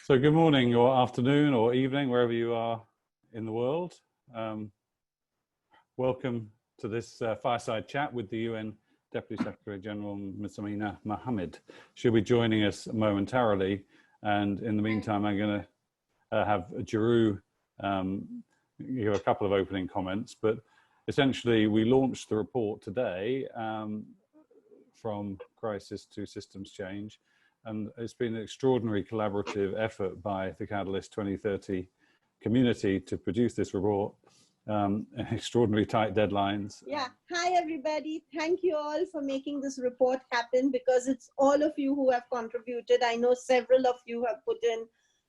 So good morning or afternoon or evening, wherever you are in the world. Welcome to this fireside chat with the UN Deputy Secretary General, Ms. Amina Mohammed. She'll be joining us momentarily. And in the meantime, I'm going to have Jeru give a couple of opening comments. But essentially, we launched the report today from crisis to systems change. And it's been an extraordinary collaborative effort by the Catalyst 2030 community to produce this report. Extraordinary tight deadlines. Yeah, hi everybody. Thank you all for making this report happen, because it's all of you who have contributed. I know several of you have put in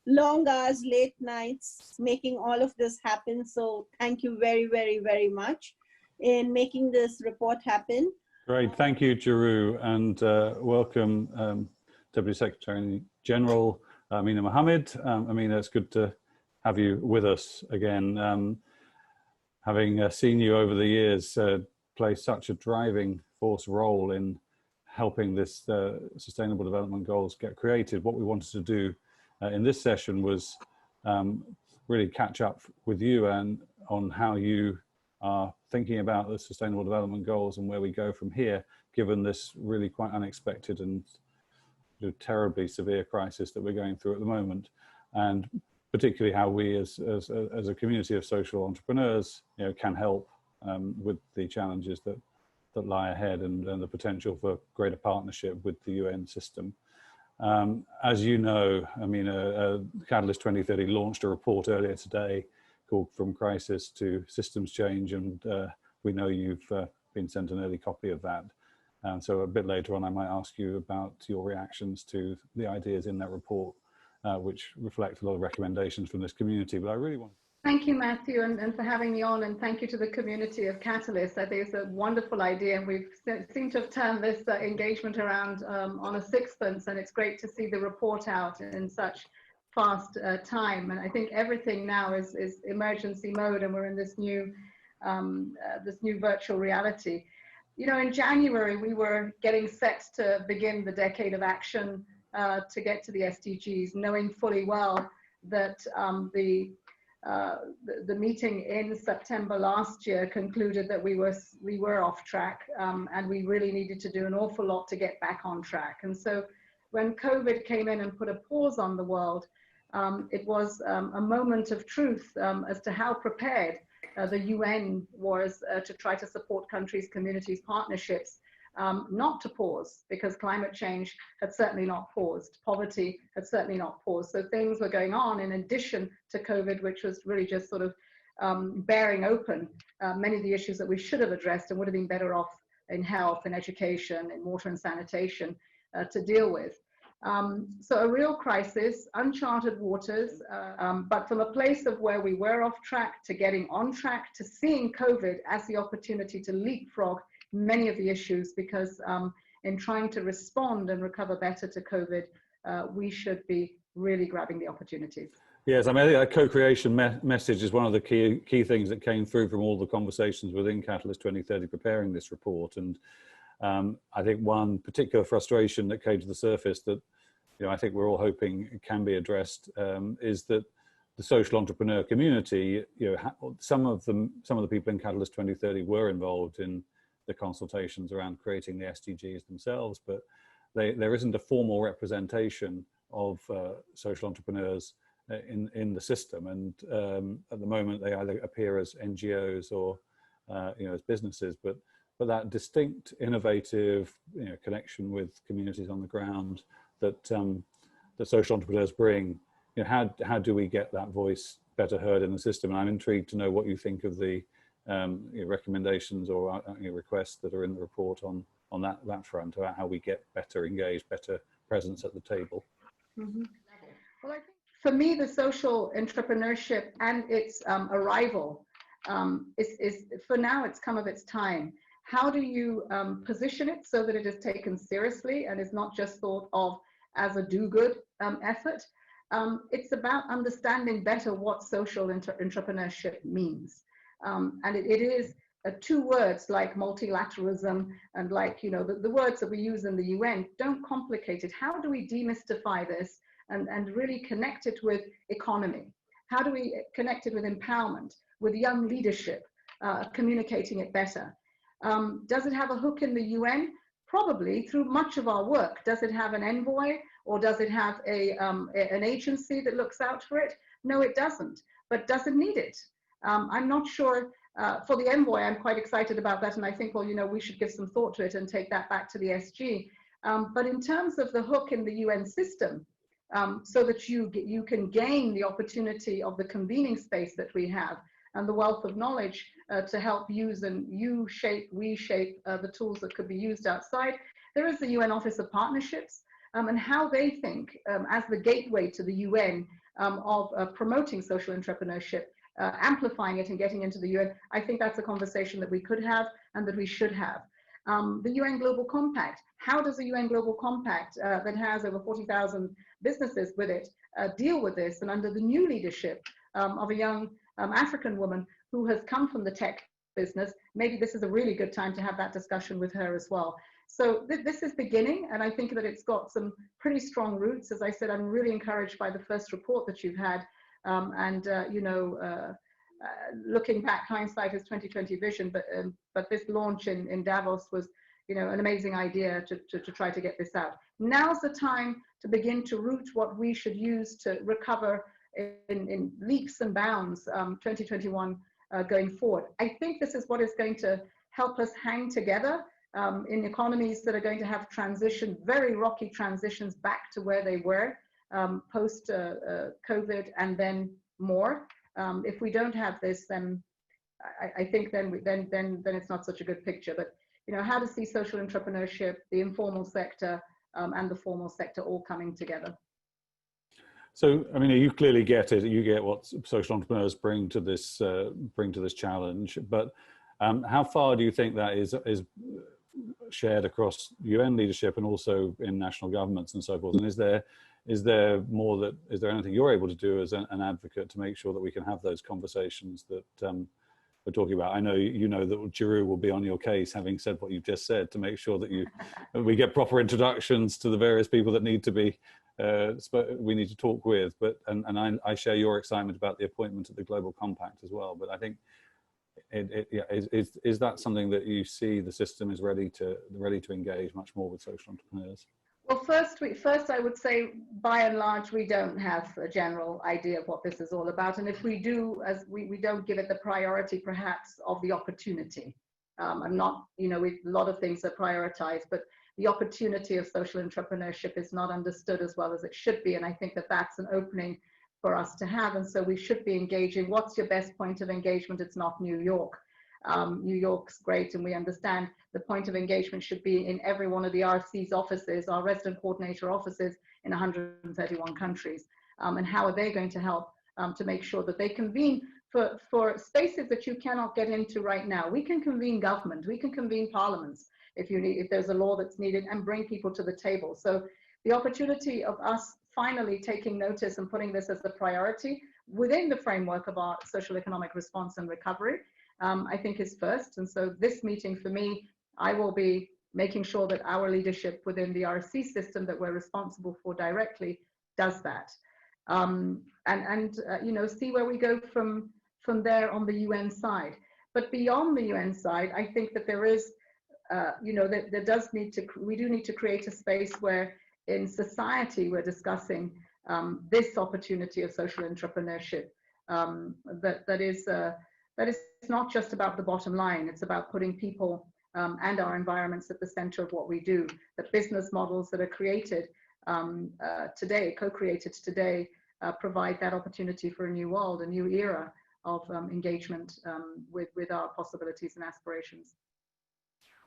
long hours, late nights, making all of this happen. So thank you very, very, very much in making this report happen. Great, thank you, Jeru, and welcome Deputy Secretary General Amina Mohammed. Amina, it's good to have you with us again. Having seen you over the years play such a driving force role in helping this Sustainable Development Goals get created, what we wanted to do in this session was really catch up with you and on how you are thinking about the Sustainable Development Goals and where we go from here, given this really quite unexpected and terribly severe crisis that we're going through at the moment, and particularly how we as a community of social entrepreneurs can help with the challenges that lie ahead and the potential for greater partnership with the UN system. As you know, I mean, Catalyst 2030 launched a report earlier today called From Crisis to Systems Change, and we know you've been sent an early copy of that. So a bit later on, I might ask you about your reactions to the ideas in that report, which reflect a lot of recommendations from this community. But I really want. Thank you, Matthew, and for having me on, and thank you to the community of Catalyst. I think it's a wonderful idea, and we've seemed to have turned this engagement around on a sixpence, and it's great to see the report out in such fast time. And I think everything now is emergency mode, and we're in this new virtual reality. You know, in January, we were getting set to begin the decade of action to get to the SDGs, knowing fully well that the meeting in September last year concluded that we were off track, and we really needed to do an awful lot to get back on track. And so when COVID came in and put a pause on the world, it was a moment of truth as to how prepared the UN was to try to support countries, communities, partnerships, not to pause, because climate change had certainly not paused. Poverty had certainly not paused. So things were going on in addition to COVID, which was really just sort of bearing open many of the issues that we should have addressed and would have been better off in health and education and water and sanitation to deal with. So a real crisis, uncharted waters, but from a place of where we were off track to getting on track to seeing COVID as the opportunity to leapfrog many of the issues, because in trying to respond and recover better to COVID, we should be really grabbing the opportunities. Yes, I mean, I think that co-creation message is one of the key things that came through from all the conversations within Catalyst 2030 preparing this report. And I think one particular frustration that came to the surface that I think we're all hoping can be addressed is that the social entrepreneur community, some of the people in Catalyst 2030 were involved in the consultations around creating the SDGs themselves, but there isn't a formal representation of social entrepreneurs in the system, and at the moment they either appear as NGOs or as businesses, but that distinct, innovative connection with communities on the ground that the social entrepreneurs bring, how do we get that voice better heard in the system? And I'm intrigued to know what you think of the recommendations or requests that are in the report on that front, about how we get better engaged, better presence at the table. Mm-hmm. Well, I think for me, the social entrepreneurship and its arrival is for now, it's come of its time. How do you position it so that it is taken seriously and is not just thought of as a do-good effort? It's about understanding better what social entrepreneurship means. And it is two words like multilateralism and like, the words that we use in the UN don't complicate it. How do we demystify this and really connect it with economy? How do we connect it with empowerment, with young leadership, communicating it better? Does it have a hook in the UN? Probably through much of our work. Does it have an envoy, or does it have an agency that looks out for it? No, it doesn't. But does it need it? I'm not sure. For the envoy, I'm quite excited about that, and I think, well, you know, we should give some thought to it and take that back to the SG. But in terms of the hook in the UN system, so that you can gain the opportunity of the convening space that we have and the wealth of knowledge to help use and we shape the tools that could be used outside. There is the UN Office of Partnerships, and how they think as the gateway to the UN of promoting social entrepreneurship, amplifying it and getting into the UN. I think that's a conversation that we could have and that we should have. The UN Global Compact. How does the UN Global Compact that has over 40,000 businesses with it deal with this? And under the new leadership of a young African woman who has come from the tech business, maybe this is a really good time to have that discussion with her as well. So this is beginning, and I think that it's got some pretty strong roots. As I said, I'm really encouraged by the first report that you've had, you know, looking back, hindsight is 2020 vision, but this launch in Davos was, you know, an amazing idea to try to get this out. Now's the time to begin to root what we should use to recover in leaps and bounds 2021 going forward. I think this is what is going to help us hang together in economies that are going to have transition, very rocky transitions back to where they were post COVID and then more. If we don't have this, then I think then it's not such a good picture. But you know, how to see social entrepreneurship, the informal sector, and the formal sector all coming together. So, I mean, you clearly get it. You get what social entrepreneurs bring to this challenge. But how far do you think that is shared across UN leadership and also in national governments and so forth? And is there anything you're able to do as an advocate to make sure that we can have those conversations that we're talking about? I know you know that Giroux will be on your case, having said what you've just said, to make sure that we get proper introductions to the various people that need to be we need to talk with. But and I share your excitement about the appointment of the Global Compact as well. But I think is that something that you see the system is ready to engage much more with social entrepreneurs? Well, first I would say, by and large, we don't have a general idea of what this is all about. And if we do, as we don't give it the priority, perhaps, of the opportunity. I'm not, you know, a lot of things are prioritized, but the opportunity of social entrepreneurship is not understood as well as it should be. And I think that that's an opening for us to have. And so we should be engaging. What's your best point of engagement? It's not New York. New York's great, and we understand the point of engagement should be in every one of the RC's offices, our resident coordinator offices in 131 countries. And how are they going to help to make sure that they convene for spaces that you cannot get into right now? We can convene government, we can convene parliaments if there's a law that's needed, and bring people to the table. So the opportunity of us finally taking notice and putting this as a priority within the framework of our social economic response and recovery, I think is first. And so this meeting for me, I will be making sure that our leadership within the RC system that we're responsible for directly does that. You know, see where we go from there on the UN side. But beyond the UN side, I think that there is, you know, we do need to create a space where in society we're discussing this opportunity of social entrepreneurship that is not just about the bottom line. It's about putting people and our environments at the center of what we do. The business models that are created today, co-created today, provide that opportunity for a new world, a new era of engagement with our possibilities and aspirations.